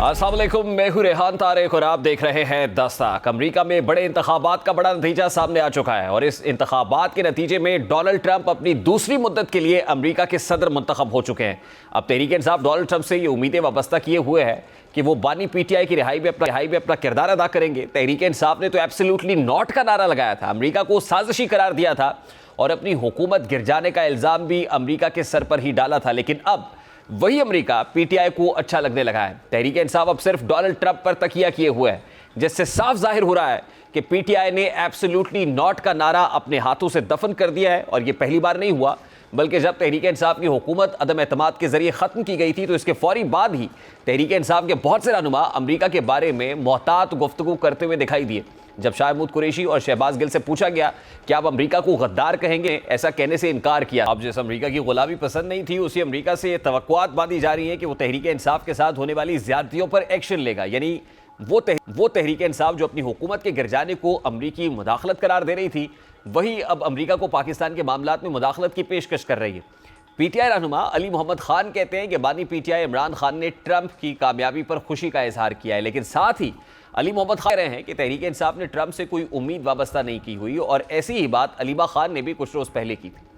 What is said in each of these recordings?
अस्सलाम वालेकुम, मैं हूं रेहान तारिक और आप देख रहे हैं दस्तक। अमेरिका में बड़े इंतखाबात का बड़ा नतीजा सामने आ चुका है और इस इंतखाबात के नतीजे में डोनाल्ड ट्रंप अपनी दूसरी मुद्दत के लिए अमेरिका के सदर मुंतखब हो चुके हैं। अब तहरीक इंसाफ डोनाल्ड ट्रंप से ये उम्मीदें वाबस्ता किए हुए हैं कि वो बानी पीटीआई की रिहाई में अपना किरदार अदा करेंगे। तहरीक इंसाफ ने तो एब्सोल्युटली नॉट का नारा लगाया था, अमेरिका को साजिशी करार दिया था और अपनी हुकूमत गिर जाने का इल्ज़ाम भी अमेरिका के सर पर ही डाला था। लेकिन अब वही अमेरिका पीटीआई को अच्छा लगने लगा है। तहरीक इंसाफ अब सिर्फ डोनाल्ड ट्रंप पर तकिया किए हुए है, जिससे साफ जाहिर हो रहा है कि पीटीआई ने एब्सोल्युटली नॉट का नारा अपने हाथों से दफन कर दिया है। और यह पहली बार नहीं हुआ, बल्कि जब तहरीक इंसाफ की हुकूमत अदम एतमाद के जरिए ख़त्म की गई थी तो इसके फौरी बाद ही तहरीक इंसाफ के बहुत से रहनुमा अमेरिका के बारे में मोहतात गुफ्तगू करते हुए दिखाई दिए। जब शाह महमूद कुरैशी और शहबाज गिल से पूछा गया कि आप अमेरिका को गद्दार कहेंगे, ऐसा कहने से इनकार किया। अब जिस अमेरिका की गुलामी पसंद नहीं थी, उसी अमेरिका से ये तवक्कुआत बांधी जा रही है कि वो तहरीक इंसाफ के साथ होने वाली ज्यादतियों पर एक्शन लेगा। यानी वो तहरीक इंसाफ जो अपनी हुकूमत के गिर जाने को अमरीकी मुदाखलत करार दे रही थी, वही अब अमेरिका को पाकिस्तान के मामलात में मुदाखलत की पेशकश कर रही है। पीटीआई रहनुमा अली मोहम्मद खान कहते हैं कि बानी पीटीआई इमरान खान ने ट्रंप की कामयाबी पर खुशी का इजहार किया है, लेकिन साथ ही अली मोहम्मद खान कह रहे हैं कि तहरीक इंसाफ ने ट्रंप से कोई उम्मीद वाबस्ता नहीं की हुई और ऐसी ही बात अलीमा खान ने भी कुछ रोज पहले की थी।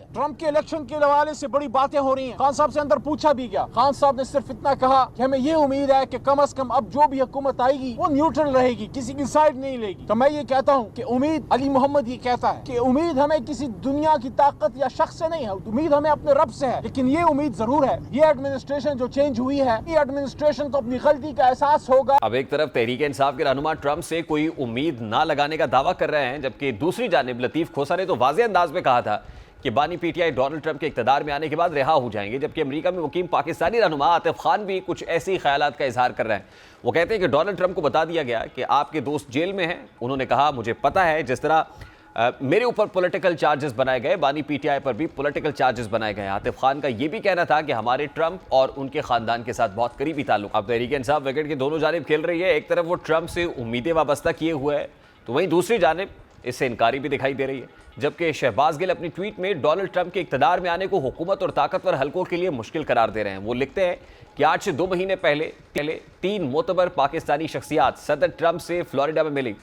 ट्रंप के इलेक्शन के हवाले से बड़ी बातें हो रही हैं। खान साहब से अंदर पूछा भी गया, खान साहब ने सिर्फ इतना कहा कि हमें ये उम्मीद है कि कम से कम अब जो भी हुकूमत आएगी वो न्यूट्रल रहेगी, किसी की साइड नहीं लेगी। तो मैं ये कहता हूँ कि उम्मीद, अली मोहम्मद ये कहता है कि उम्मीद हमें किसी दुनिया की ताकत या शख्स से नहीं है, उम्मीद हमें अपने रब से है। लेकिन ये उम्मीद जरूर है, ये एडमिनिस्ट्रेशन जो चेंज हुई है, ये एडमिनिस्ट्रेशन को अपनी गलती का एहसास होगा। अब एक तरफ तहरीक इंसाफ के रहनुमा ट्रंप से कोई उम्मीद ना लगाने का दावा कर रहे हैं, जबकि दूसरी जानिब लतीफ खोसा ने तो वाज़ेह अंदाज में कहा था कि बानी पीटीआई डोनाल्ड ट्रंप के इख्तिदार में आने के बाद रिहा हो जाएंगे। जबकि अमेरिका में मुकीम पाकिस्तानी रहनुमा आतिफ खान भी कुछ ऐसी ख्यालात का इजहार कर रहे हैं। वो कहते हैं कि डोनाल्ड ट्रंप को बता दिया गया कि आपके दोस्त जेल में हैं। उन्होंने कहा, मुझे पता है जिस तरह मेरे ऊपर पॉलिटिकल चार्जेस बनाए गए, बानी पीटीआई पर भी पॉलिटिकल चार्जेस बनाए गए। आतिफ खान का यह भी कहना था कि हमारे ट्रंप और उनके खानदान के साथ बहुत करीबी ताल्लुक। अब तहरीक इंसाफ विकेट के दोनों जानिब खेल रही है। एक तरफ वो ट्रंप से उम्मीदें वाबस्ता किए हुए है, तो वहीं दूसरी जानिब इससे इनकारी भी दिखाई दे रही है। जबकि शहबाज गिल अपनी ट्वीट में डोनाल्ड ट्रंप के इख्तिदार में आने को हुकूमत और ताकतवर हलकों के लिए मुश्किल करार दे रहे हैं। वो लिखते हैं कि आज से 2 महीने पहले 3 मोतबर पाकिस्तानी शख्सियात सदर ट्रंप से फ्लोरिडा में मिली,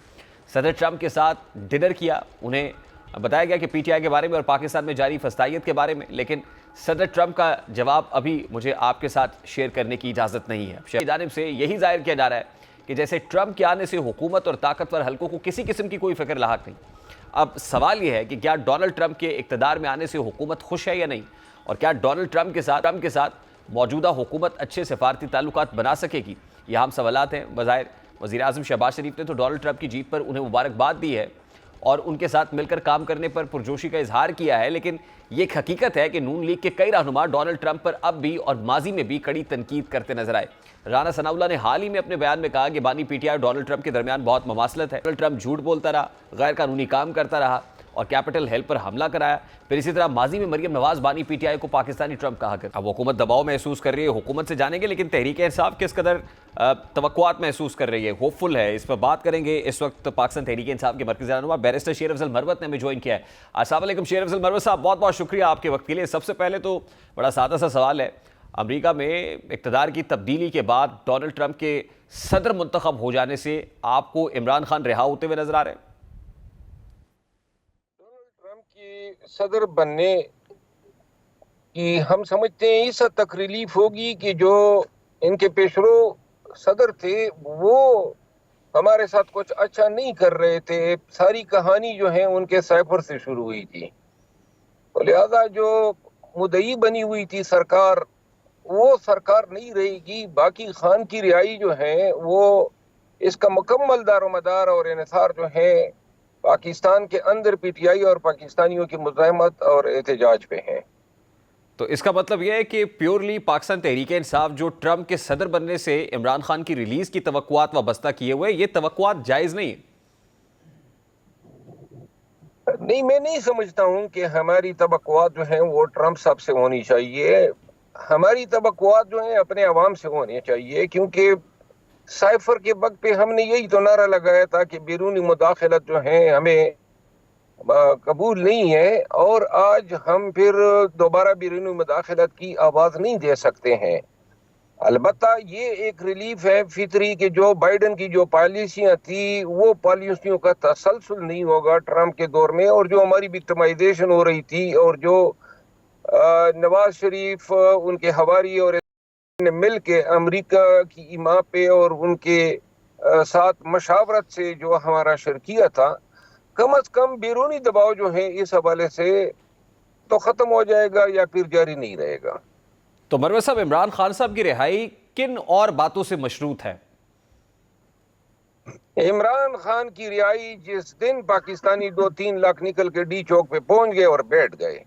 सदर ट्रंप के साथ डिनर किया। उन्हें बताया गया कि पीटीआई के बारे में और पाकिस्तान में जारी फस्तायत के बारे में, लेकिन सदर ट्रंप का जवाब अभी मुझे आपके साथ शेयर करने की इजाज़त नहीं है। शहर की जानिब से यही जाहिर किया जा रहा है कि जैसे ट्रंप के आने से हुकूमत और ताकतवर हलकों को किसी किस्म की कोई फिक्र लाहक नहीं। अब सवाल यह है कि क्या डोनाल्ड ट्रंप के इक़्तिदार में आने से हुकूमत खुश है या नहीं, और क्या डोनाल्ड ट्रंप के साथ मौजूदा हुकूमत अच्छे सिफारती ताल्लुकात बना सकेगी। ये अहम सवालात हैं। वज़ाहिर वज़ीर आज़म शहबाज शरीफ ने तो डोनाल्ड ट्रंप की जीत पर उन्हें मुबारकबाद दी है और उनके साथ मिलकर काम करने पर पुरजोशी का इजहार किया है। लेकिन ये एक हकीकत है कि नून लीग के कई रहनुमा डोनाल्ड ट्रंप पर अब भी और माजी में भी कड़ी तनकीद करते नजर आए। राना सनाउल्लाह ने हाल ही में अपने बयान में कहा कि बानी पीटीआई और डोनाल्ड ट्रंप के दरमियान बहुत ममासलत है। डोनाल्ड ट्रंप झूठ बोलता रहा, गैर कानूनी काम करता रहा और कैपिटल हिल पर हमला कराया। फिर इसी तरह माजी में मरियम नवाज बानी पीटीआई को पाकिस्तानी ट्रंप कहा कर। अब हुकूमत दबाव महसूस कर रही है, हुकूमत से जानेंगे, लेकिन तहरीक इंसाफ किस कदर तवक्कुआत महसूस कर रही है, होपफुल है, इस पर बात करेंगे। इस वक्त पाकिस्तान तहरीक इंसाफ के मरकज़ी रहनुमा बैरिस्टर शेर अफजल मरवत ने हमें ज्वाइन किया है। अस्सलाम वालेकुम शेर अफजल मरवत साहब, बहुत बहुत शुक्रिया आपके वक्त के लिए। सबसे पहले तो बड़ा सादा सा सवाल है, अमेरिका में इक़्तिदार की तब्दीली के बाद डोनाल्ड ट्रंप के सदर मुंतखब हो जाने से आपको इमरान खान रिहा होते हुए नजर आ रहे हैं? डोनाल्ड ट्रंप के सदर बनने की हम समझते हैं इस हद तक रिलीफ होगी कि जो इनके पेशरो सदर थे वो हमारे साथ कुछ अच्छा नहीं कर रहे थे। सारी कहानी जो है उनके साइफर से शुरू हुई थी, तो लिहाजा जो मुद्दई बनी हुई थी सरकार, वो सरकार नहीं रहेगी। बाकी खान की रिहाई जो है वो इसका मुकम्मल दारोमदार और इन्हिसार जो है पाकिस्तान के अंदर पीटीआई और पाकिस्तानियों की मुज़ाहमत और एहतजाज पे है। तो इसका मतलब यह है कि प्योरली पाकिस्तान तहरीक इंसाफ जो ट्रंप के सदर बनने से इमरान खान की रिलीज की तवक्कुआत वाबस्ता किए हुए, ये तवक्कुआत जायज नहीं है? नहीं, मैं नहीं समझता हूँ कि हमारी तवक्कुआत जो है वो ट्रंप साहब से होनी चाहिए। हमारी तवक्कुआत जो है अपने अवाम से होनी चाहिए, क्योंकि साइफर के वक्त पे हमने यही तो नारा लगाया था कि बैरूनी मुदाखलत जो है हमें कबूल नहीं है, और आज हम फिर दोबारा बैरूनी मुदाखलत की आवाज़ नहीं दे सकते हैं। अलबत्ता ये एक रिलीफ है फितरी कि जो बाइडेन की जो पॉलिसियां थी वो पॉलिसियों का तसलसल नहीं होगा ट्रम्प के दौर में, और जो हमारी विक्टिमाइजेशन हो रही थी और जो नवाज शरीफ उनके हवारी और ने मिल के अमेरिका की ईमा पे और उनके साथ मशावरत से जो हमारा शर्किया था, कम अज कम बैरूनी दबाव जो है इस हवाले से तो खत्म हो जाएगा या फिर जारी नहीं रहेगा। तो मरवत साहब, इमरान खान साहब की रिहाई किन और बातों से मशरूत है? इमरान खान की रिहाई जिस दिन पाकिस्तानी 2-3 लाख निकल के डी चौक पे पहुंच गए और बैठ गए,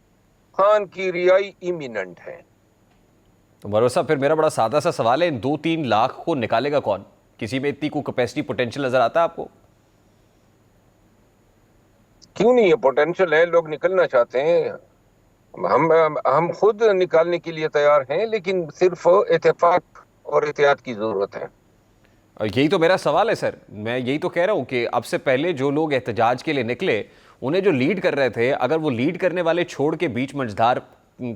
खान की रिहाई इमिनेंट है। तो मरवत साहब, फिर मेरा बड़ा सादा सा सवाल है, इन 2-3 लाख को निकालेगा कौन? किसी में इतनी को कैपेसिटी पोटेंशियल नजर आता है आपको? क्यों नहीं है, पोटेंशियल है, लोग निकलना चाहते हैं। हम खुद निकालने के लिए तैयार हैं, लेकिन सिर्फ इत्तेफाक और एहतियात की जरूरत है। और यही तो मेरा सवाल है सर, मैं यही तो कह रहा हूं कि अब से पहले जो लोग एहतजाज के लिए निकले, उन्हें जो लीड कर रहे थे, अगर वो लीड करने वाले छोड़ के बीच मंझधार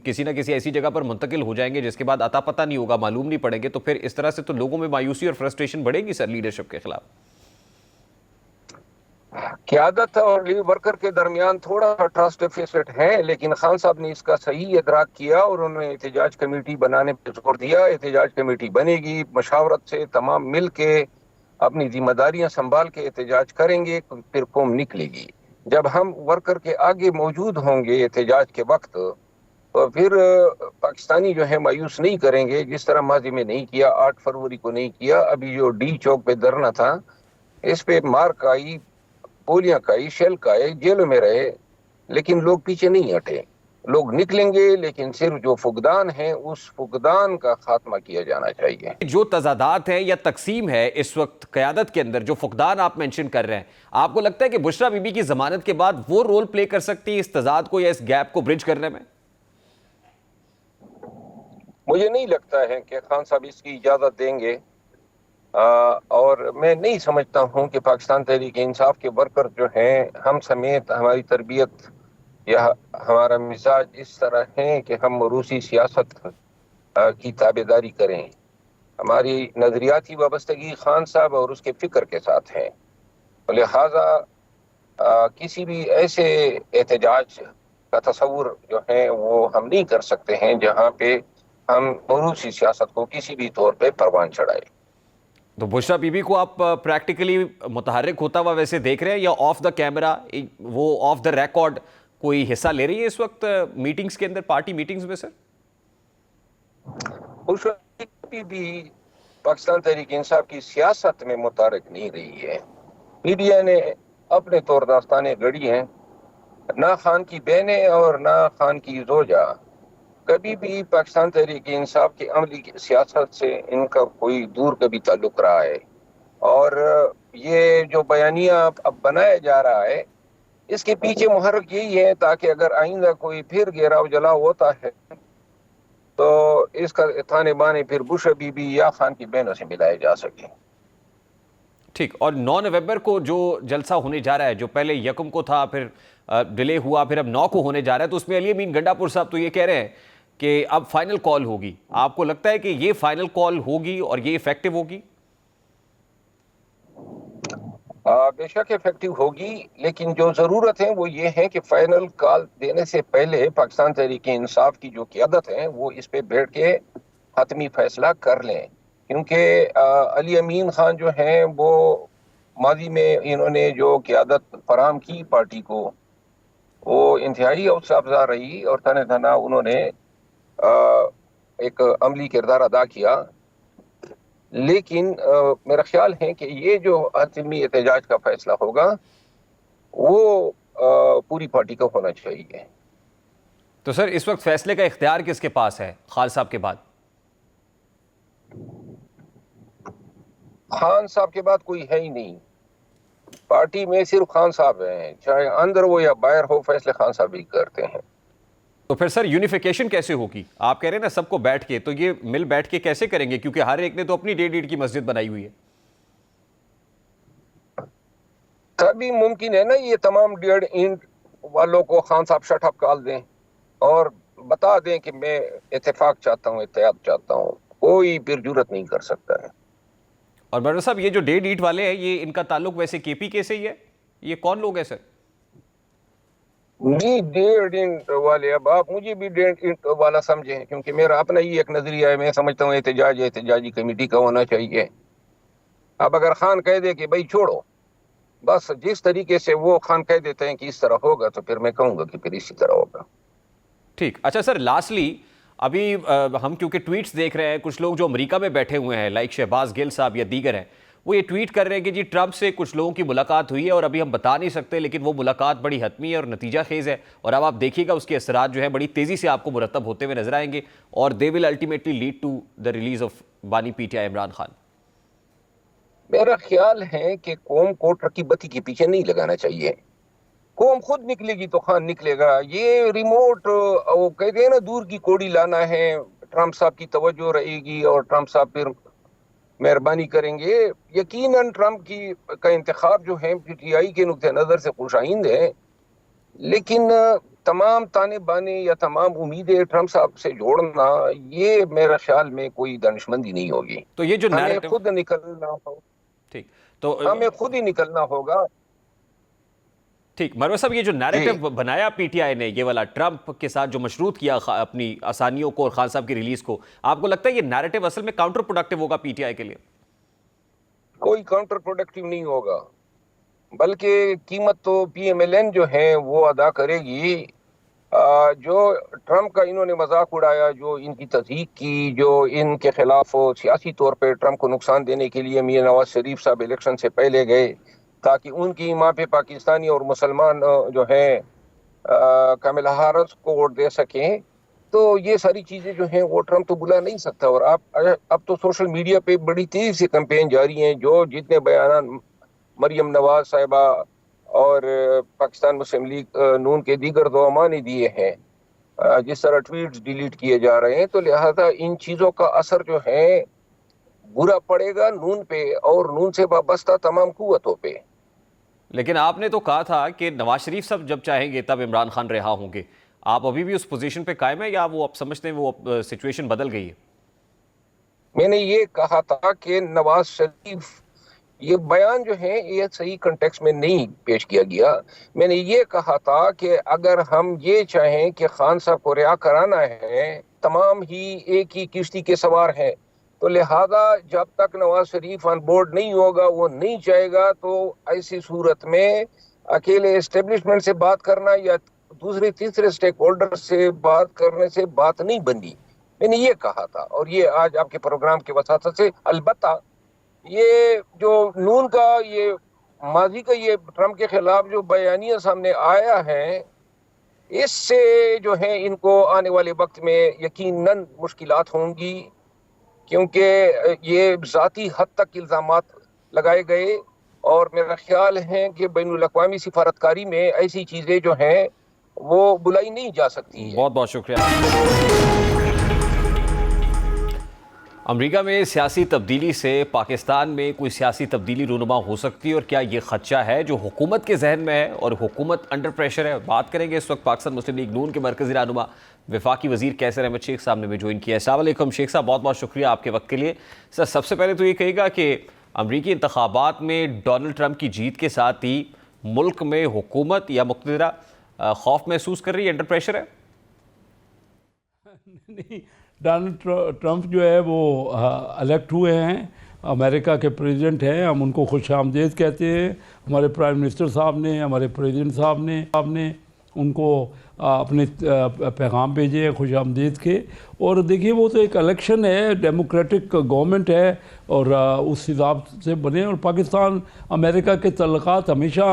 किसी ना किसी ऐसी जगह पर मुंतकिल हो जाएंगे जिसके बाद अता पता नहीं होगा, मालूम नहीं पड़ेंगे, तो फिर इस तरह से तो लोगों में मायूसी और फ्रस्ट्रेशन बढ़ेगी सर लीडरशिप के खिलाफ। क़यादत और लीड वर्कर के दरमियान थोड़ा ट्रस्ट डेफिसिट है, लेकिन खान साहब ने इसका सही इदराक किया और उन्होंने एहतजाज कमेटी बनाने पर जोर दिया। एहतजाज कमेटी बनेगी, मशावरत से तमाम मिल के अपनी जिम्मेदारियां संभाल के एहतजाज करेंगे, फिर कौम निकलेगी। जब हम वर्कर के आगे मौजूद होंगे एहतजाज के वक्त, तो फिर पाकिस्तानी जो है मायूस नहीं करेंगे, जिस तरह माजी में नहीं किया, 8 फरवरी को नहीं किया। अभी जो डी चौक पे धरना था, इस पे मार खाई, गोलियां खाई, शेल खाए, जेलों में रहे, लेकिन लोग पीछे नहीं हटे। लोग निकलेंगे, लेकिन सिर्फ जो फुकदान है उस फुकदान का खात्मा किया जाना चाहिए। जो तजादात है या तकसीम है इस वक्त क़यादत के अंदर, जो फुकदान आप मेंशन कर रहे हैं, आपको लगता है कि बुशरा बीबी की जमानत के बाद वो रोल प्ले कर सकती है इस तजाद को या इस गैप को ब्रिज करने में? मुझे नहीं लगता है कि खान साहब इसकी इजाजत देंगे, और मैं नहीं समझता हूं कि पाकिस्तान तहरीक इंसाफ के वर्कर जो हैं, हम समेत हमारी तरबियत या हमारा मिजाज इस तरह है कि हम रूसी सियासत की ताबेदारी करें। हमारी नजरियाती वाबस्तगी खान साहब और उसके फिक्र के साथ है। लिहाजा किसी भी ऐसे एहतजाज का तस्वुर जो है वो हम नहीं कर सकते हैं जहाँ पे हम रूसी सियासत को किसी भी तौर पे परवान चढ़ाए। तो बुशरा बीबी को आप प्रैक्टिकली मुतहर्रिक होता हुआ वैसे देख रहे हैं, या ऑफ द कैमरा, वो ऑफ द रिकॉर्ड कोई हिस्सा ले रही है इस वक्त मीटिंग्स के अंदर, पार्टी मीटिंग्स में? सर, बुशरा बीबी भी पाकिस्तान तहरीक इंसाफ की सियासत में मुतहर्रिक नहीं रही है। मीडिया ने अपने तौर दास्तानें गढ़ी हैं। ना खान की बहनें और ना खान की जोजा कभी भी पाकिस्तान तहरीक इंसाफ की अमली सियासत से इनका कोई दूर कभी ताल्लुक रहा है। और ये जो बयानिया अब बनाया जा रहा है, इसके पीछे मुहर्रिक यही है ताकि अगर आइंदा कोई फिर घेराव जलाव होता है तो इसका थाने बाने फिर बुशरा बीबी या खान की बहनों से मिलाया जा सके। ठीक। और 9 नवंबर को जो जलसा होने जा रहा है, जो पहले यकम को था, फिर डिले हुआ, फिर अब 9 को होने जा रहा है, तो उसमें अली अमीन गंडापुर साहब तो ये कह रहे हैं कि अब फाइनल कॉल होगी। आपको लगता है कि ये फाइनल कॉल होगी और ये इफेक्टिव होगी? बेशक इफेक्टिव होगी, लेकिन जो जरूरत है वो ये है कि फाइनल कॉल देने से पहले पाकिस्तान तहरीक इंसाफ की जो क़यादत है वो इस पे बैठ के हतमी फैसला कर लें। क्योंकि अली अमीन खान जो हैं वो माजी में इन्होंने जो क़यादत फराहम की पार्टी को, वो इंतहाई हौसला अफजा रही और तने तना उन्होंने एक अमली किरदार अदा किया। लेकिन मेरा ख्याल है कि ये जो हतमी एहतजाज का फैसला होगा वो पूरी पार्टी का होना चाहिए। तो सर, इस वक्त फैसले का इख्तियार किसके पास है खान साहब के बाद? खान साहब के बाद कोई है ही नहीं। पार्टी में सिर्फ खान साहब हैं, चाहे अंदर हो या बाहर हो, फैसले खान साहब ही करते हैं। तो फिर सर यूनिफिकेशन कैसे होगी? आप कह रहे हैं ना सबको बैठ के, तो ये मिल बैठ के कैसे करेंगे? क्योंकि हर एक ने तो अपनी 1.5 ईंट की मस्जिद बनाई हुई है। तभी मुमकिन है ना ये तमाम 1.5 ईंट वालों को खान साहब शट अप कॉल दें और बता दें कि मैं इत्तेफाक चाहता हूँ, इत्तेहाद चाहता हूँ। कोई फिर जुर्रत नहीं कर सकता है। और बरर साहब, ये जो डेढ़ ईट वाले हैं, ये इनका ताल्लुक वैसे केपीके से ही है? ये कौन लोग हैं सर? जी, 1.5 इंच वाले, अब आप मुझे भी 1.5 इंच वाला समझें, क्योंकि मेरा अपना ही एक नजरिया है। मैं समझता हूँ एहतजाजी कमेटी का होना चाहिए। अब अगर खान कह दे कि भाई छोड़ो, बस जिस तरीके से वो खान कह देते हैं कि इस तरह होगा, तो फिर मैं कहूंगा कि फिर इसी तरह होगा। ठीक। अच्छा सर, लास्टली अभी हम क्योंकि ट्वीट्स देख रहे हैं, कुछ लोग जो अमेरिका में बैठे हुए हैं लाइक शहबाज गिल साहब या दीगर हैं, वो ये ट्वीट कर रहे हैं कि जी ट्रंप से कुछ लोगों की मुलाकात हुई है और अभी हम बता नहीं सकते, लेकिन वो मुलाकात बड़ी हतमी है और नतीजा खेज है, और अब आप देखिएगा उसके असरात जो है बड़ी तेजी से आपको मुरतब होते हुए नजर आएंगे और they will ultimately lead to the release of बानी पीटीआई इमरान खान। मेरा ख्याल है कि कौम को ट्रकी बत्ती के पीछे नहीं लगाना चाहिए। कौम खुद निकलेगी तो खान निकलेगा। ये रिमोट, वो कहते हैं ना, दूर की कोड़ी लाना है। ट्रंप साहब की तवज्जो रहेगी और ट्रंप साहब फिर मेहरबानी करेंगे। यकीनन ट्रंप की का इंतखाब जो है पीटीआई के नुक्ते नज़र से खुशाइंद है, लेकिन तमाम ताने बाने या तमाम उम्मीदें ट्रंप साहब से जोड़ना, ये मेरा ख्याल में कोई दानिशमंदी नहीं होगी। तो ये जो हमें खुद निकलना हो, ठीक, तो हमें खुद ही निकलना होगा। ठीक। मरवा साहब, ये जो नैरेटिव बनाया पीटीआई ने, ये वाला ट्रंप के साथ जो मशरूत किया अपनी आसानियों को और खान साहब की रिलीज को, आपको लगता है ये नैरेटिव असल में काउंटर प्रोडक्टिव होगा पीटीआई के लिए? कोई काउंटर प्रोडक्टिव नहीं होगा, बल्कि कीमत तो पीएमएलएन जो है वो अदा करेगी। जो ट्रंप का इन्होंने मजाक उड़ाया, जो इनकी तस्दीक की, जो इनके खिलाफ सियासी तौर पे ट्रंप को नुकसान देने के लिए मियां नवाज शरीफ साहब इलेक्शन से पहले गए ताकि उनकी माँ पे पाकिस्तानी और मुसलमान जो है कमला हैरिस को वोट दे सकें, तो ये सारी चीजें जो हैं वो ट्रंप तो बुला नहीं सकता। और अब तो सोशल मीडिया पे बड़ी तेजी से कैंपेन जारी हैं। जो जितने बयान मरियम नवाज साहिबा और पाकिस्तान मुस्लिम लीग नून के दीगर दुआमा ने दिए हैं, जिस तरह ट्वीट्स डिलीट किए जा रहे हैं, तो लिहाजा इन चीजों का असर जो है बुरा पड़ेगा नून पे और नून से वाबस्ता तमाम कुव्वतों पे। लेकिन आपने तो कहा था कि नवाज शरीफ साहब जब चाहेंगे तब इमरान खान रिहा होंगे। आप अभी भी उस पोजीशन पे कायम है या वो आप समझते हैं वो सिचुएशन बदल गई है? मैंने ये कहा था कि नवाज शरीफ, ये बयान जो है ये सही कंटेक्स्ट में नहीं पेश किया गया। मैंने ये कहा था कि अगर हम ये चाहें कि खान साहब को रिहा कराना है, तमाम ही एक ही किश्ती के सवार हैं, तो लिहाजा जब तक नवाज शरीफ ऑन बोर्ड नहीं होगा, वो नहीं चाहेगा, तो ऐसी सूरत में अकेले एस्टेब्लिशमेंट से बात करना या दूसरे तीसरे स्टेक होल्डर से बात करने से बात नहीं बनी। मैंने ये कहा था और ये आज आपके प्रोग्राम के वसात से, अलबत्ता ये जो नून का ये माजी का ये ट्रंप के खिलाफ जो बयानिया सामने आया है, इससे जो है इनको आने वाले वक्त में यकीनन मुश्किलात होंगी, क्योंकि ये ज़ाती हद तक इल्ज़ामात लगाए गए और मेरा ख्याल है कि बैनुल अक़वामी सिफारतकारी में ऐसी चीज़ें जो हैं वो बुलाई नहीं जा सकती है। बहुत बहुत शुक्रिया। अमेरिका में सियासी तब्दीली से पाकिस्तान में कोई सियासी तब्दीली रूनुमा हो सकती है और क्या ये खदशा है जो हुकूमत के जहन में है और हुकूमत अंडर प्रेशर है? बात करेंगे इस वक्त पाकिस्तान मुस्लिम लीग नून के मरकज़ी रहनुमा वफाकी वज़ीर कैसर अहमद शेख साहब ने भी ज्वाइन किया है। अस्सलाम वालेकुम शेख साहब, बहुत बहुत शुक्रिया आपके वक्त के लिए। सर, सबसे पहले तो ये कहेगा कि अमरीकी इंतखाबात में डोनाल्ड ट्रंप की जीत के साथ ही मुल्क में हुकूमत या मुक़्तदरा खौफ महसूस कर रही है, अंडर प्रेशर है? नहीं, डोनाल्ड ट्रंप जो है वो इलेक्ट हुए हैं, अमेरिका के प्रेसिडेंट हैं, हम उनको खुश आमदीद कहते हैं। हमारे प्राइम मिनिस्टर साहब ने, हमारे प्रेसिडेंट साहब ने उनको अपने पैगाम भेजे हैं खुश आमदीद के। और देखिए, वो तो एक इलेक्शन है, डेमोक्रेटिक गवर्नमेंट है और उस हिसाब से बने। और पाकिस्तान अमेरिका के तल्लुकात हमेशा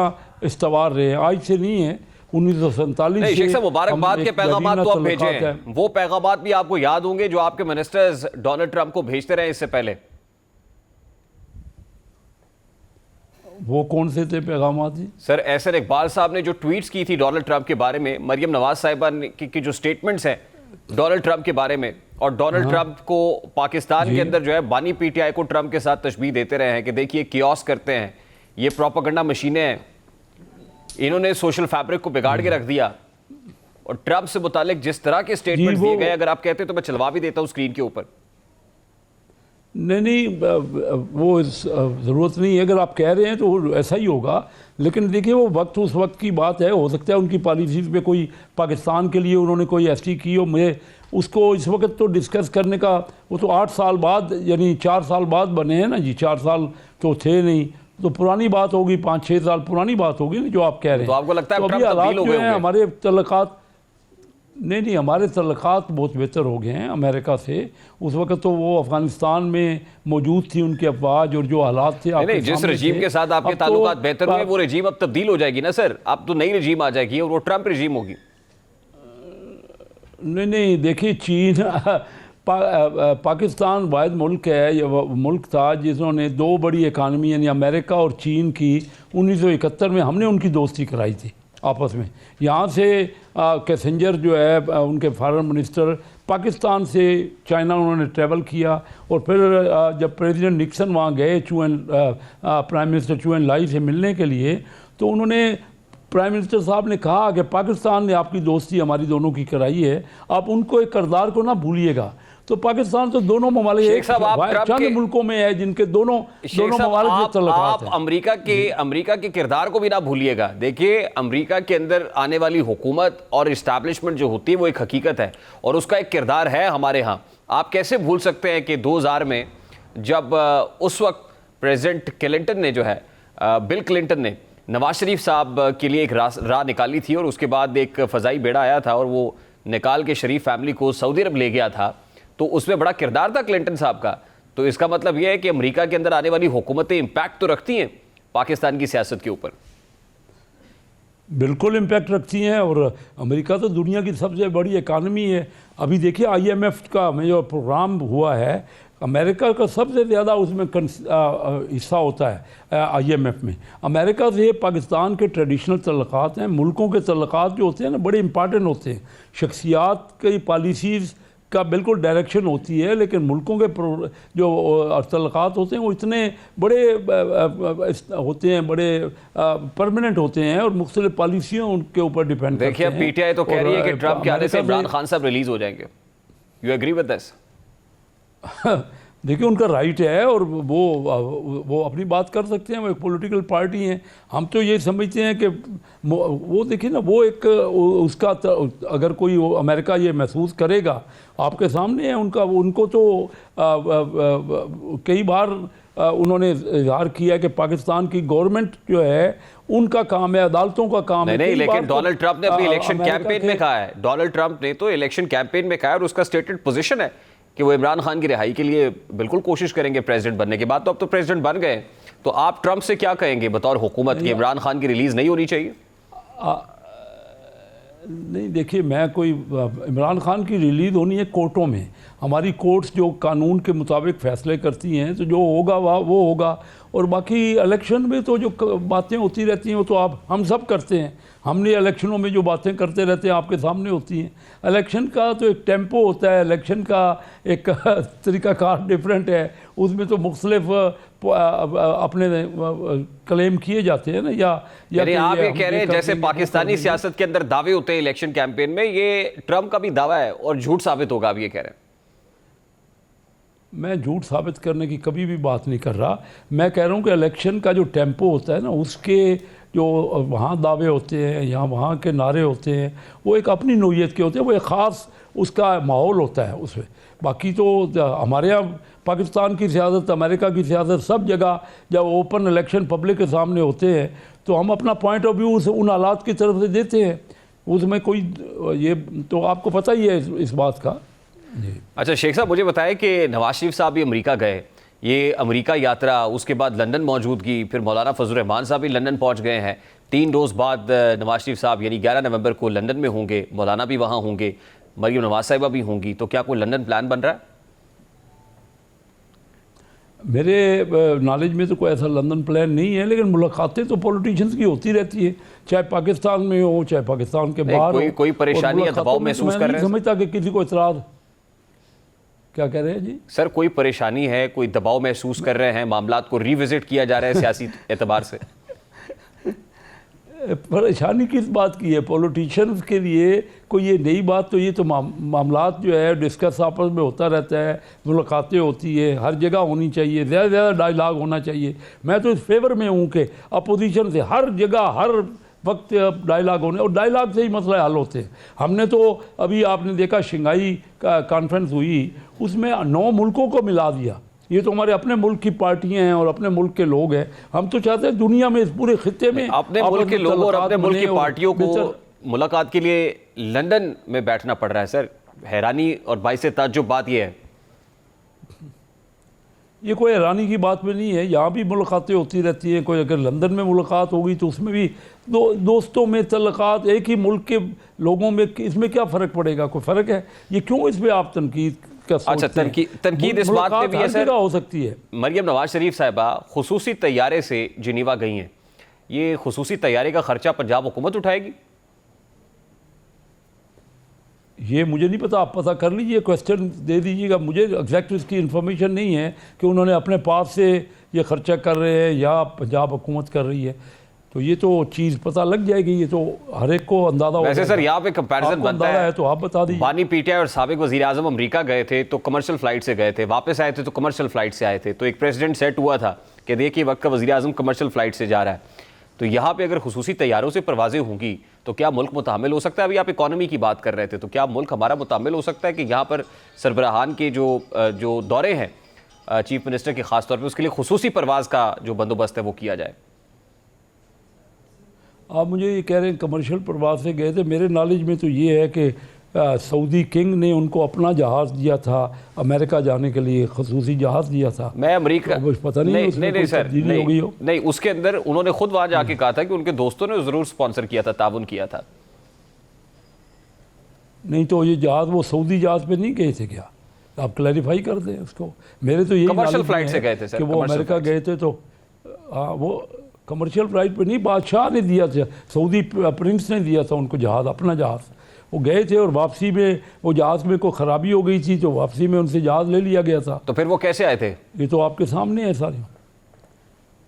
इस्तवार रहे हैं, आज से नहीं है, 1947 शेख साहब, मुबारकबाद के पैगाम तो आप भेजे हैं, वो पैगाम भी आपको याद होंगे जो आपके मिनिस्टर्स डोनाल्ड ट्रंप को भेजते रहे इससे पहले। वो कौन से थे पैगाम जी? सर, एहसन इकबाल साहब ने जो ट्वीट्स की थी डोनाल्ड ट्रंप के बारे में, मरियम नवाज साहिबा की जो स्टेटमेंट्स हैं डोनाल्ड ट्रंप के बारे में, और डोनाल्ड ट्रंप को पाकिस्तान के अंदर जो है बानी पीटीआई को ट्रंप के साथ तशबीह देते रहे हैं कि देखिए कियोस करते हैं, ये प्रोपेगेंडा मशीनें हैं, इन्होंने सोशल फैब्रिक को बिगाड़ के रख दिया। और ट्रंप से मुतालिक जिस तरह के स्टेटमेंट दिए गए, अगर आप कहते तो मैं चलवा भी देता हूं स्क्रीन के ऊपर। नहीं, वो ज़रूरत नहीं है। अगर आप कह रहे हैं तो ऐसा ही होगा, लेकिन देखिए वो वक्त उस वक्त की बात है। हो सकता है उनकी पॉलिसीज़ में कोई पाकिस्तान के लिए उन्होंने कोई ऐसी की हो, मुझे उसको इस वक्त तो डिस्कस करने का, वो तो 8 साल बाद यानी 4 साल बाद बने हैं ना जी, 4 साल तो थे नहीं, तो पुरानी बात होगी, 5-6 साल पुरानी बात होगी ना जो आप कह रहे हैं। तो आपको लगता है तो ट्रंप अभी हालात तब्दील हो जो गए हैं होंगे? हमारे तल्लुकात, नहीं, हमारे तल्लुकात बहुत बेहतर हो गए हैं अमेरिका से। उस वक्त तो वो अफगानिस्तान में मौजूद थी, उनकी अफवाज और जो हालात थे नहीं, जिस रजीम के साथ आपके ताल्लुकात बेहतर हुए, वो रजीम अब तब्दील हो जाएगी ना सर। अब तो नई रजीम आ जाएगी और वो ट्रंप रजीम होगी। नहीं, देखिए चीन पाकिस्तान वाहिद मुल्क है, ये मुल्क था जिन्होंने 2 बड़ी इकानमी यानी अमेरिका और चीन की 1971 में हमने उनकी दोस्ती कराई थी आपस में। यहाँ से कैसेंजर जो है उनके फॉरेन मिनिस्टर पाकिस्तान से चाइना उन्होंने ट्रैवल किया, और फिर जब प्रेसिडेंट निक्सन वहाँ गए प्राइम मिनिस्टर चू एन लाई से मिलने के लिए, तो उन्होंने प्राइम मिनिस्टर साहब ने कहा कि पाकिस्तान ने आपकी दोस्ती हमारी दोनों की कराई है, आप उनको एक किरदार को ना भूलिएगा। तो पाकिस्तान तो दोनों ममालिक शेख साहब, आप ट्रंप चंद के मुल्कों में है जिनके दोनों ममालिक से तल्लुकात आप हैं। अमेरिका के किरदार को भी ना भूलिएगा। देखिए, अमेरिका के अंदर आने वाली हुकूमत और इस्टेब्लिशमेंट जो होती है वो एक हकीकत है और उसका एक किरदार है हमारे यहाँ। आप कैसे भूल सकते हैं कि 2000 में जब उस वक्त प्रेसिडेंट क्लिंटन ने जो है बिल क्लिंटन ने नवाज शरीफ साहब के लिए एक राह निकाली थी, और उसके बाद एक फ़ज़ाई बेड़ा आया था और वो निकाल के शरीफ फैमिली को सऊदी अरब ले गया था, तो उसमें बड़ा किरदार था क्लिंटन साहब का। तो इसका मतलब यह है कि अमेरिका के अंदर आने वाली हुकूमतें इम्पैक्ट तो रखती हैं पाकिस्तान की सियासत के ऊपर। बिल्कुल इम्पैक्ट रखती हैं, और अमेरिका तो दुनिया की सबसे बड़ी इकानमी है। अभी देखिए IMF का में जो प्रोग्राम हुआ है, अमेरिका का सबसे ज़्यादा उसमें हिस्सा होता है IMF में। अमेरिका से पाकिस्तान के ट्रेडिशनल तल्लुकात हैं, मुल्कों के तल्लुकात जो होते हैं ना बड़े इंपॉर्टेंट होते हैं। शख्सियात की पॉलिसीज़ का बिल्कुल डायरेक्शन होती है, लेकिन मुल्कों के जो तल्लुकात होते हैं वो इतने बड़े होते हैं, बड़े परमानेंट होते हैं, और मुख्तलिफ पॉलिसियों उनके ऊपर डिपेंड करते हैं। देखिए, PTI तो कह रही है कि ट्रंप के आने से इमरान खान साहब रिलीज हो जाएंगे। You agree with this? देखिए, उनका राइट है और वो अपनी बात कर सकते हैं, वो एक पॉलिटिकल पार्टी हैं। हम तो ये समझते हैं कि वो देखिए ना, वो एक उसका अगर कोई अमेरिका ये महसूस करेगा, आपके सामने है उनको तो कई बार उन्होंने इजहार किया कि पाकिस्तान की गवर्नमेंट जो है उनका काम है, अदालतों का काम है। नहीं, लेकिन डोनाल्ड ट्रंप ने अपनी इलेक्शन कैंपेन में कहा है, डोनाल्ड ट्रंप ने तो इलेक्शन कैंपेन में कहा है और उसका स्टेटेड पोजीशन है कि वो इमरान खान की रिहाई के लिए बिल्कुल कोशिश करेंगे प्रेसिडेंट बनने के बाद। तो अब तो प्रेसिडेंट बन गए, तो आप ट्रंप से क्या कहेंगे बतौर हुकूमत कि इमरान खान की रिलीज नहीं होनी चाहिए? नहीं, देखिए, मैं कोई इमरान खान की रिलीज होनी है कोर्टों में। हमारी कोर्ट्स जो कानून के मुताबिक फ़ैसले करती हैं, तो जो होगा वो होगा। और बाकी इलेक्शन में तो जो बातें होती रहती हैं वो तो हम सब करते हैं। हमने इलेक्शनों में जो बातें करते रहते हैं आपके सामने होती हैं। इलेक्शन का तो एक टेम्पो होता है, इलेक्शन का एक तरीक़ाकार डिफरेंट है, उसमें तो मुख्तलिफ अपने क्लेम किए जाते हैं ना। या आप ये कह रहे हैं जैसे पाकिस्तानी सियासत के अंदर दावे होते हैं इलेक्शन कैंपेन में, ये ट्रंप का भी दावा है और झूठ साबित होगा, आप ये कह रहे हैं? मैं झूठ साबित करने की कभी भी बात नहीं कर रहा। मैं कह रहा हूँ कि इलेक्शन का जो टेम्पो होता है ना, उसके जो वहाँ दावे होते हैं या वहाँ के नारे होते हैं, वो एक अपनी नोयत के होते हैं, वो एक ख़ास उसका माहौल होता है उसमें। बाकी तो हमारे यहाँ पाकिस्तान की सियासत, अमेरिका की सियासत, सब जगह जब ओपन इलेक्शन पब्लिक के सामने होते हैं तो हम अपना पॉइंट ऑफ व्यू उन हालात की तरफ से देते हैं। उसमें कोई ये तो आपको पता ही है इस बात का। अच्छा शेख साहब, मुझे बताएं कि नवाज शरीफ साहब भी अमेरिका गए, ये अमेरिका यात्रा, उसके बाद लंदन मौजूदगी, फिर मौलाना फजल रहमान साहब भी लंदन पहुंच गए हैं। 3 रोज़ बाद नवाज शरीफ साहब यानी 11 नवंबर को लंदन में होंगे, मौलाना भी वहाँ होंगे, मरियम नवाज साहिबा भी होंगी। तो क्या कोई लंदन प्लान बन रहा है? मेरे नॉलेज में तो कोई ऐसा लंदन प्लान नहीं है, लेकिन मुलाकातें तो पॉलिटिशियंस की होती रहती है, चाहे पाकिस्तान में हो चाहे पाकिस्तान के बाहर हो। कोई परेशानी या दबाव महसूस कर रहे हैं? समझता कि किसी को इतराज़, क्या कह रहे हैं जी? सर, कोई परेशानी है, कोई दबाव महसूस कर रहे हैं, मामलात को रिविजिट किया जा रहा है सियासी एतबार से? परेशानी किस बात की है? पॉलिटिशियंस के लिए कोई ये नई बात तो ये तो मामलात जो है डिस्कस आपस में होता रहता है, मुलाकातें होती है, हर जगह होनी चाहिए, ज़्यादा से ज़्यादा डायलाग होना चाहिए। मैं तो इस फेवर में हूँ कि अपोजिशन से हर जगह हर वक्त डायलाग होने, और डायलाग से ही मसला हल होते हैं। हमने तो अभी आपने देखा शंघाई का कॉन्फ्रेंस हुई, उसमें 9 मुल्कों को मिला दिया। ये तो हमारे अपने मुल्क की पार्टियां हैं और अपने मुल्क के लोग हैं। हम तो चाहते हैं दुनिया में, इस पूरे खित्ते में अपने मुल्क के लोगों और अपने मुल्क की पार्टियों को मुलाकात के लिए लंदन में बैठना पड़ रहा है। सर, हैरानी और बाइसे ताज्जुब बात यह है। ये कोई हैरानी की बात में नहीं है, यहाँ भी मुलाकातें होती रहती हैं। कोई अगर लंदन में मुलाकात होगी तो उसमें भी दोस्तों में तल्लुकात, एक ही मुल्क के लोगों में, इसमें क्या फ़र्क पड़ेगा? कोई फ़र्क है? ये क्यों इस पर आप तनकीद का अच्छा, तनकीद इस बात में भी है सर, हो सकती है। मरियम नवाज शरीफ साहिबा खुसूसी तैयारे से जिनीवा गई हैं, ये खुसूसी तैयारे का खर्चा पंजाब हुकूमत उठाएगी? ये मुझे नहीं पता, आप पता कर लीजिए, क्वेश्चन दे दीजिएगा। मुझे एग्जैक्ट इसकी इन्फॉर्मेशन नहीं है कि उन्होंने अपने पास से ये खर्चा कर रहे हैं या पंजाब हुकूमत कर रही है। तो ये तो चीज़ पता लग जाएगी, ये तो हर एक को अंदाज़ा हो। वैसे सर यहाँ पे कंपैरिजन बनता है तो आप बता दीजिए। बानी पीटीआई और साबिक वज़ीर आज़म अमेरिका गए थे तो कमर्शियल फ्लाइट से गए थे, वापस आए थे तो कमर्शियल फ्लाइट से आए थे। तो एक प्रेसिडेंट सेट हुआ था कि देखिए वक्त का वज़ीर आज़म कमर्शियल फ्लाइट से जा रहा है। तो यहाँ पे अगर खुसूसी तैयारों से परवाजें होंगी तो क्या मुल्क मुतामिल हो सकता है? अभी आप इकॉनमी की बात कर रहे थे, तो क्या मुल्क हमारा मुतामिल हो सकता है कि यहाँ पर सरबराहान के जो दौरे हैं चीफ मिनिस्टर के ख़ास तौर पर, उसके लिए खुसूसी परवाज़ का जो बंदोबस्त है वो किया जाए? आप मुझे ये कह रहे हैं कमर्शियल प्रवास से गए थे। मेरे नॉलेज में तो ये है कि सऊदी किंग ने उनको अपना जहाज़ दिया था अमेरिका जाने के लिए, खसूसी जहाज़ दिया था। मैं अमेरिका तो पता नहीं नहीं सर, नहीं, उसके अंदर उन्होंने खुद वहाँ जाके कहा था कि उनके दोस्तों ने ज़रूर स्पॉन्सर किया था, ताउन किया था। नहीं तो ये जहाज़ वो सऊदी जहाज़ पे नहीं गए थे क्या? आप क्लैरिफाई कर दें उसको। मेरे तो ये कमर्शियल फ्लाइट से गए थे सर, कि वो अमेरिका गए थे तो वो कमर्शियल फ्लाइट पे नहीं, बादशाह ने दिया था, सऊदी प्रिंस ने दिया था उनको जहाज़, अपना जहाज़। वो गए थे और वापसी में वो जहाज़ में कोई ख़राबी हो गई थी तो वापसी में उनसे जहाज़ ले लिया गया था। तो फिर वो कैसे आए थे? ये तो आपके सामने है सारी।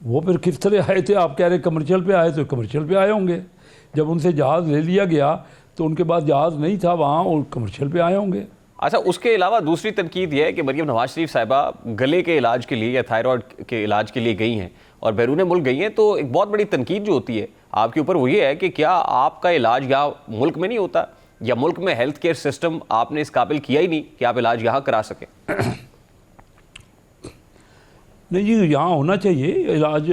वो फिर किस तरह आए थे? आप कह रहे कमर्शियल पे आए, तो कमर्शियल पे आए होंगे। जब उनसे जहाज़ ले लिया गया तो उनके पास जहाज़ नहीं था वहाँ, और कमर्शियल पे आए होंगे। अच्छा, उसके अलावा दूसरी तनकीद यह है कि मरियम नवाज शरीफ साहिबा गले के इलाज के लिए या थायराइड के इलाज के लिए गई हैं और बैरून मुल्क गई हैं। तो एक बहुत बड़ी तनकीद जो होती है आपके ऊपर वो ये है कि क्या आपका इलाज यहाँ मुल्क में नहीं होता, या मुल्क में हेल्थ केयर सिस्टम आपने इस काबिल किया ही नहीं कि आप इलाज यहाँ करा सकें? नहीं जी, यहाँ होना चाहिए इलाज,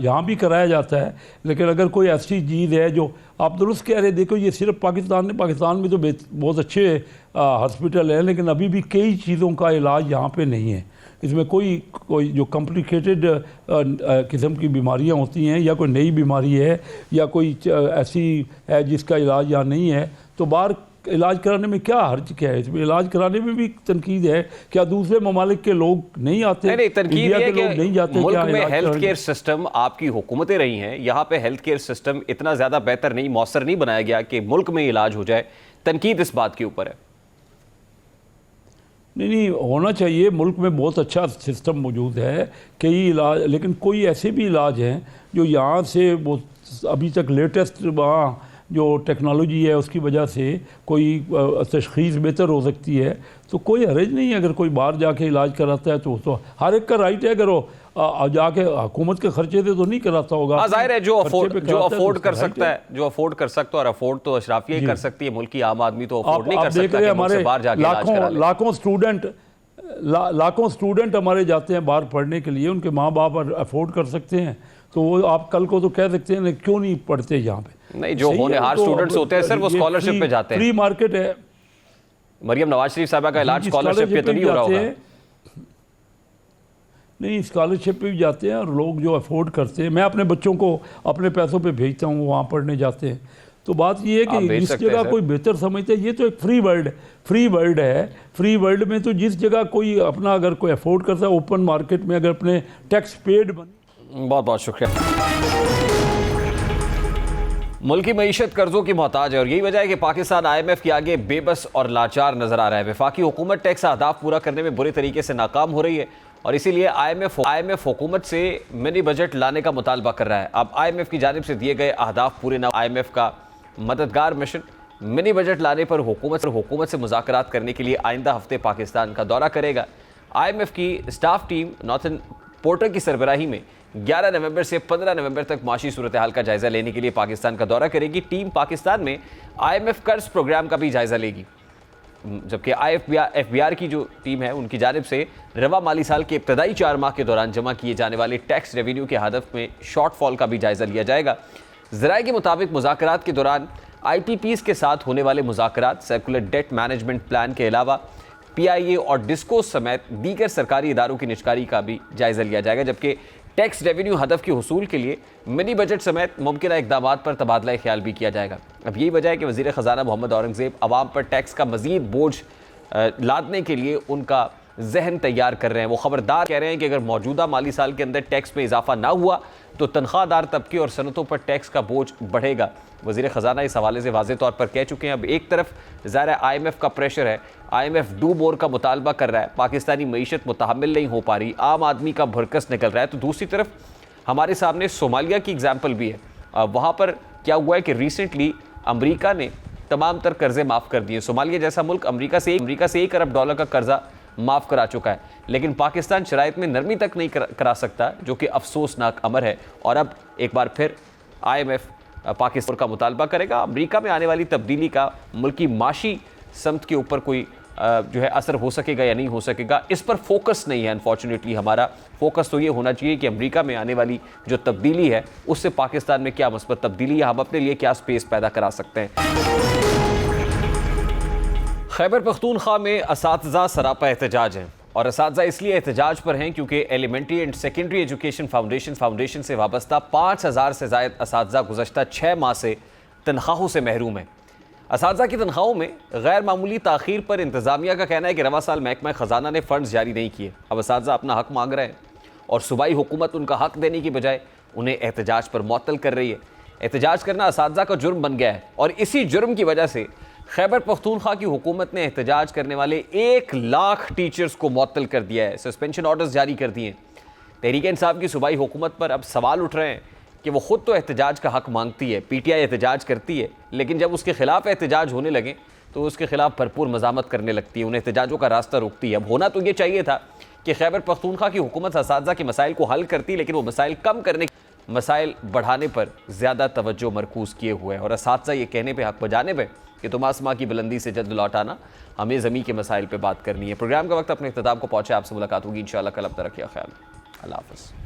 यहाँ भी कराया जाता है। लेकिन अगर कोई ऐसी चीज़ है जो आप दुरुस्त कह रहे, देखो ये सिर्फ पाकिस्तान में तो बहुत अच्छे हॉस्पिटल है, लेकिन अभी भी कई चीज़ों का इलाज यहाँ पे नहीं है। इसमें कोई जो कॉम्प्लिकेटेड किस्म की बीमारियाँ होती हैं, या कोई नई बीमारी है, या कोई ऐसी है जिसका इलाज यहाँ नहीं है, तो बाहर इलाज कराने में क्या हर्ज क्या है? इसमें इलाज कराने में भी तनकीद है। क्या दूसरे ममालिक के लोग नहीं आते? नहीं, तनकीद है कि नहीं जाते मुल्क में हेल्थ केयर सिस्टम आपकी हुकूमतें रही हैं, यहाँ पे हेल्थ केयर सिस्टम इतना ज़्यादा बेहतर नहीं, मौसर नहीं बनाया गया कि मुल्क में इलाज हो जाए। तनकीद इस बात के ऊपर है। नहीं, होना चाहिए। मुल्क में बहुत अच्छा सिस्टम मौजूद है, कई इलाज, लेकिन कोई ऐसे भी इलाज हैं जो यहाँ से वो अभी तक लेटेस्ट वहाँ जो टेक्नोलॉजी है उसकी वजह से कोई तशख़ीस बेहतर हो सकती है। तो कोई हर्ज नहीं है अगर कोई बाहर जाके इलाज कराता है, तो हर एक का राइट है। अगर वो जाके हुकूमत के खर्चे से तो नहीं कराता होगा। जाहिर है जो अफोर्ड कर सकता है, जो अफोर्ड कर सकता है, और अफोर्ड तो अशराफिया ही कर सकती है, मुल्क की आम आदमी तो अफोर्ड नहीं कर सकता कि मुल्क से बाहर जाके इलाज करा ले। लाखों स्टूडेंट हमारे जाते हैं बाहर पढ़ने के लिए, उनके माँ बाप अफोर्ड कर सकते हैं, तो वो आप कल को तो कह सकते हैं क्यों नहीं पढ़ते यहाँ पे। नहीं, जो होनहार स्टूडेंट्स होते हैं सर वो स्कॉलरशिप पे जाते हैं। फ्री मार्केट है। मरियम नवाज शरीफ साहबा का इलाज स्कॉलरशिप पे तो नहीं हो रहा होगा? नहीं, स्कॉलरशिप पे भी जाते हैं, और लोग जो अफोर्ड करते हैं, मैं अपने बच्चों को अपने पैसों पे भेजता हूँ, वहाँ पढ़ने जाते हैं। तो बात ये है कि जिस जगह कोई बेहतर समझते हैं, ये तो एक फ्री वर्ल्ड है। फ्री वर्ल्ड में तो जिस जगह कोई अपना अगर कोई अफोर्ड करता है, ओपन मार्केट में अगर अपने टैक्स पेड बने। बहुत बहुत शुक्रिया। मुल्क की मईशत कर्जों की मोहताज है और यही वजह है कि पाकिस्तान IMF के आगे बेबस और लाचार नजर आ रहा है। वफाकी हुकूमत टैक्स अहदाफ पूरा करने में बुरे तरीके से नाकाम हो रही है और इसीलिए IMF हुकूमत से मिनी बजट लाने का मुतालबा कर रहा है। अब IMF की जानिब से दिए गए अहदाफ पूरे न IMF का मददगार मिशन मिनी बजट लाने पर हुकूमत से मुज़ाकरात करने के लिए आइंदा हफ्ते पाकिस्तान का दौरा करेगा। IMF की स्टाफ टीम नॉर्थन पोर्टर की सरबराही में 11 नवंबर से 15 नवंबर तक माशी सूरत हाल का जायजा लेने के लिए पाकिस्तान का दौरा करेगी। टीम पाकिस्तान में IMF कर्ज प्रोग्राम का भी जायजा लेगी, जबकि FBR की जो टीम है उनकी जानिब से रवा माली साल के इब्तदाई 4 माह के दौरान जमा किए जाने वाले टैक्स रेवेन्यू के हदफ में शॉर्टफॉल का भी जायजा लिया जाएगा। ज़राए के मुताबिक मुज़ाकरात के दौरान IPPs के साथ होने वाले मुज़ाकरात सर्कुलर डेट मैनेजमेंट प्लान के अलावा PIA और डिस्कोस समेत दीगर सरकारी इदारों की निजकारी का भी जायजा लिया जाएगा, जबकि टैक्स रेवेन्यू हदफ के हुसूल के लिए मिनी बजट समेत मुमकिन इक़दामात पर तबादला ख्याल भी किया जाएगा। अब यही वजह है कि वज़ीर ख़जाना मोहम्मद औरंगज़ेब अवाम पर टैक्स का मज़ीद बोझ लादने के लिए उनका जहन तैयार कर रहे हैं। वो ख़बरदार कह रहे हैं कि अगर मौजूदा माली साल के अंदर टैक्स में इजाफा ना हुआ तो तनख्वाहदार तबके और सनतों पर टैक्स का बोझ बढ़ेगा। वज़ीर ख़जाना इस हवाले से वाज़ेह तौर पर कह चुके हैं। अब एक तरफ ज़ाहिर IMF का प्रेशर है, IMF डू मोर का मुतालबा कर रहा है, पाकिस्तानी मईशत मुतहम्मिल नहीं हो पा रही, आम आदमी का भरकस निकल रहा है। तो दूसरी तरफ हमारे सामने सोमालिया की एग्जाम्पल भी है। वहाँ पर क्या हुआ है कि रिसेंटली अमरीका ने तमाम तर कर्जे माफ़ कर दिए। सोमालिया जैसा मुल्क अमरीका से $1 अरब का कर्जा माफ़ करा चुका है, लेकिन पाकिस्तान शराइत में नरमी तक नहीं करा सकता, जो कि अफसोसनाक अमर है। और अब एक बार फिर IMF पाकिस्तान का मुतालबा करेगा। अमरीका में आने वाली तब्दीली का मुल्की माशी समत के ऊपर कोई जो है असर हो सकेगा या नहीं हो सकेगा, इस पर फोकस नहीं है। अनफॉर्चुनेटली हमारा फोकस तो ये होना चाहिए कि अमरीका में आने वाली जो तब्दीली है उससे पाकिस्तान में क्या मुस्बत तब्दीली है, हम अपने लिए क्या स्पेस पैदा करा सकते हैं। खैबर पख्तूनख्वा में असातिज़ा सरापा एहतजाज हैं, और असातिज़ा इसलिए एहतजाज पर हैं क्योंकि elementary and secondary education foundation से वाबस्ता 5000 से ज़ायद असातिज़ा गुज़श्ता 6 माह से तनख्वाहों से महरूम हैं। असातिज़ा की तनख्वाहों में गैर मामूली ताख़ीर पर इंतज़ामिया का कहना है कि रवा साल महकमा ख़जाना ने फ़ंड्स जारी नहीं किए। अब असातिज़ा अपना हक़ मांग रहे हैं और सूबाई हुकूमत उनका हक़ देने की बजाय उन्हें एहतजाज पर मुअत्तल कर रही है। एहतजाज करना असातिज़ा का जुर्म बन गया है, और इसी जुर्म की वजह से खैबर पख्तूनख्वा की हुकूमत ने एहतजाज करने वाले 1 लाख टीचर्स को मुअत्तल कर दिया है, सस्पेंशन ऑर्डर्स जारी कर दिए। तहरीक इंसाफ की सूबाई हुकूमत पर अब सवाल उठ रहे हैं कि वो ख़ुद तो एहतजाज का हक़ मांगती है, PTI एहतजाज करती है, लेकिन जब उसके ख़िलाफ़ एहतजाज होने लगे तो उसके ख़िलाफ़ भरपूर मज़ामत करने लगती है, उन्हें एहतजाजों का रास्ता रोकती है। अब होना तो ये चाहिए था कि खैबर पख्तूनख्वा की हुकूमत असातिज़ा के मसाइल को हल करती, लेकिन वो मसाइल कम करने, मसाइल बढ़ाने पर ज़्यादा तवज्जो मरकूज़ किए हुए हैं। और असातिज़ा ये कहने पर, हक़ बजाने पर कि तुम आसमां की बुलंदी से जल्द लौट आना, हमें ज़मीन के मसाइल पर बात करनी है। प्रोग्राम का वक्त अपने इख्तिताम को पहुँचे, आपसे मुलाकात होगी इंशाअल्लाह कल। अब तक रखिए ख्याल, अल्लाह हाफ़िज़।